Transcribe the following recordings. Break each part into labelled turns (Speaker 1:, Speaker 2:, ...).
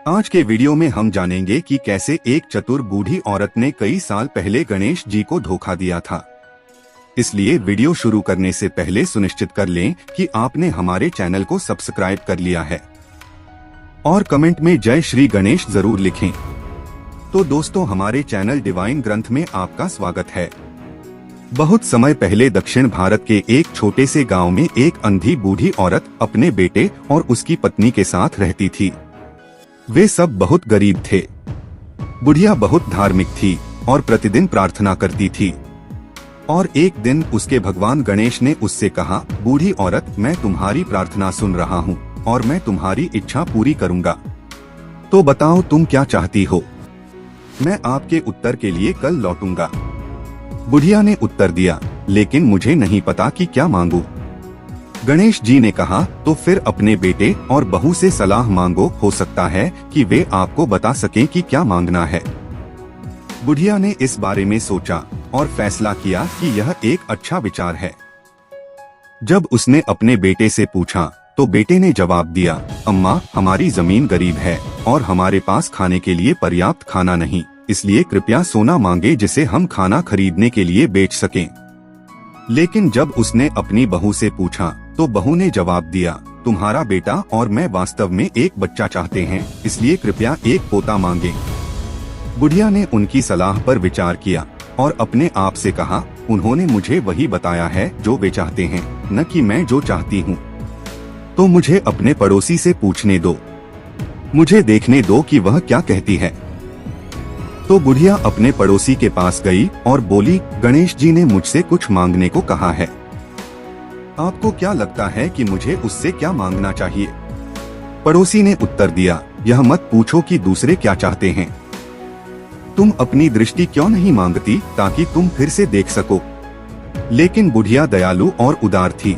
Speaker 1: आज के वीडियो में हम जानेंगे कि कैसे एक चतुर बूढ़ी औरत ने कई साल पहले गणेश जी को धोखा दिया था। इसलिए वीडियो शुरू करने से पहले सुनिश्चित कर लें कि आपने हमारे चैनल को सब्सक्राइब कर लिया है और कमेंट में जय श्री गणेश जरूर लिखें। तो दोस्तों, हमारे चैनल डिवाइन ग्रंथ में आपका स्वागत है। बहुत समय पहले दक्षिण भारत के एक छोटे से गांव में एक अंधी बूढ़ी औरत अपने बेटे और उसकी पत्नी के साथ रहती थी। वे सब बहुत गरीब थे। बुढ़िया बहुत धार्मिक थी और प्रतिदिन प्रार्थना करती थी। और एक दिन उसके भगवान गणेश ने उससे कहा, बूढ़ी औरत, मैं तुम्हारी प्रार्थना सुन रहा हूँ और मैं तुम्हारी इच्छा पूरी करूँगा। तो बताओ तुम क्या चाहती हो? मैं आपके उत्तर के लिए कल लौटूंगा। बुढ़िया ने उत्तर दिया, लेकिन मुझे नहीं पता कि क्या मांगूं। गणेश जी ने कहा, तो फिर अपने बेटे और बहू से सलाह मांगो, हो सकता है कि वे आपको बता सकें कि क्या मांगना है। बुढ़िया ने इस बारे में सोचा और फैसला किया कि यह एक अच्छा विचार है। जब उसने अपने बेटे से पूछा तो बेटे ने जवाब दिया, अम्मा, हमारी जमीन गरीब है और हमारे पास खाने के लिए पर्याप्त खाना नहीं, इसलिए कृपया सोना मांगे जिसे हम खाना खरीदने के लिए बेच सकें। लेकिन जब उसने अपनी बहू से पूछा तो बहू ने जवाब दिया, तुम्हारा बेटा और मैं वास्तव में एक बच्चा चाहते हैं, इसलिए कृपया एक पोता मांगे। बुढ़िया ने उनकी सलाह पर विचार किया और अपने आप से कहा, उन्होंने मुझे वही बताया है जो वे चाहते हैं, न कि मैं जो चाहती हूँ। तो मुझे अपने पड़ोसी से पूछने दो, मुझे देखने दो कि वह क्या कहती है। तो बुढ़िया अपने पड़ोसी के पास गई और बोली, गणेश जी ने मुझसे कुछ मांगने को कहा है। आपको क्या लगता है कि मुझे उससे क्या मांगना चाहिए? पड़ोसी ने उत्तर दिया, यह मत पूछो कि दूसरे क्या चाहते हैं। तुम अपनी दृष्टि क्यों नहीं मांगती ताकि तुम फिर से देख सको। लेकिन बुढ़िया दयालु और उदार थी।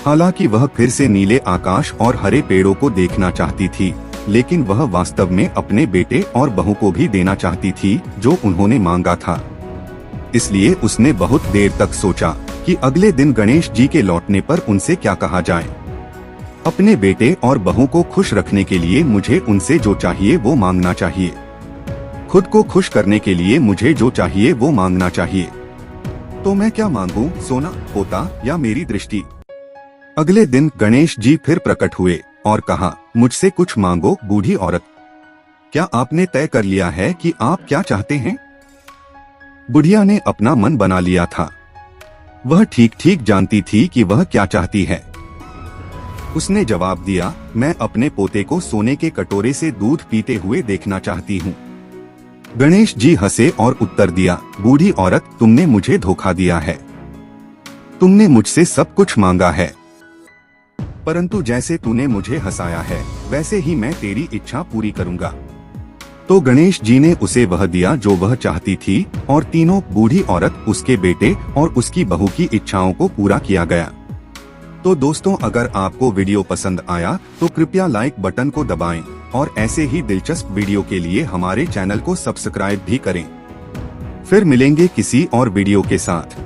Speaker 1: हालांकि वह फिर से नीले आकाश और हरे पेड़ों को देखना चाहती थी, लेकिन वह वास्तव में अपने बेटे और बहू को भी देना चाहती थी जो उन्होंने मांगा था। इसलिए उसने बहुत देर तक सोचा कि अगले दिन गणेश जी के लौटने पर उनसे क्या कहा जाए। अपने बेटे और बहू को खुश रखने के लिए मुझे उनसे जो चाहिए वो मांगना चाहिए। खुद को खुश करने के लिए मुझे जो चाहिए वो मांगना चाहिए। तो मैं क्या मांगूं, सोना, पोता या मेरी दृष्टि? अगले दिन गणेश जी फिर प्रकट हुए और कहा, मुझसे कुछ मांगो बूढ़ी औरत। क्या आपने तय कर लिया है कि आप क्या चाहते हैं? बुढ़िया ने अपना मन बना लिया था। वह ठीक ठीक जानती थी कि वह क्या चाहती है। उसने जवाब दिया, मैं अपने पोते को सोने के कटोरे से दूध पीते हुए देखना चाहती हूँ। गणेश जी हंसे और उत्तर दिया, बूढ़ी औरत, तुमने मुझे धोखा दिया है। तुमने मुझसे सब कुछ मांगा है, परंतु जैसे तूने मुझे हंसाया है वैसे ही मैं तेरी इच्छा पूरी करूंगा। तो गणेश जी ने उसे वह दिया जो वह चाहती थी और तीनों, बूढ़ी औरत, उसके बेटे और उसकी बहू की इच्छाओं को पूरा किया गया। तो दोस्तों, अगर आपको वीडियो पसंद आया तो कृपया लाइक बटन को दबाएं और ऐसे ही दिलचस्प वीडियो के लिए हमारे चैनल को सब्सक्राइब भी करें। फिर मिलेंगे किसी और वीडियो के साथ।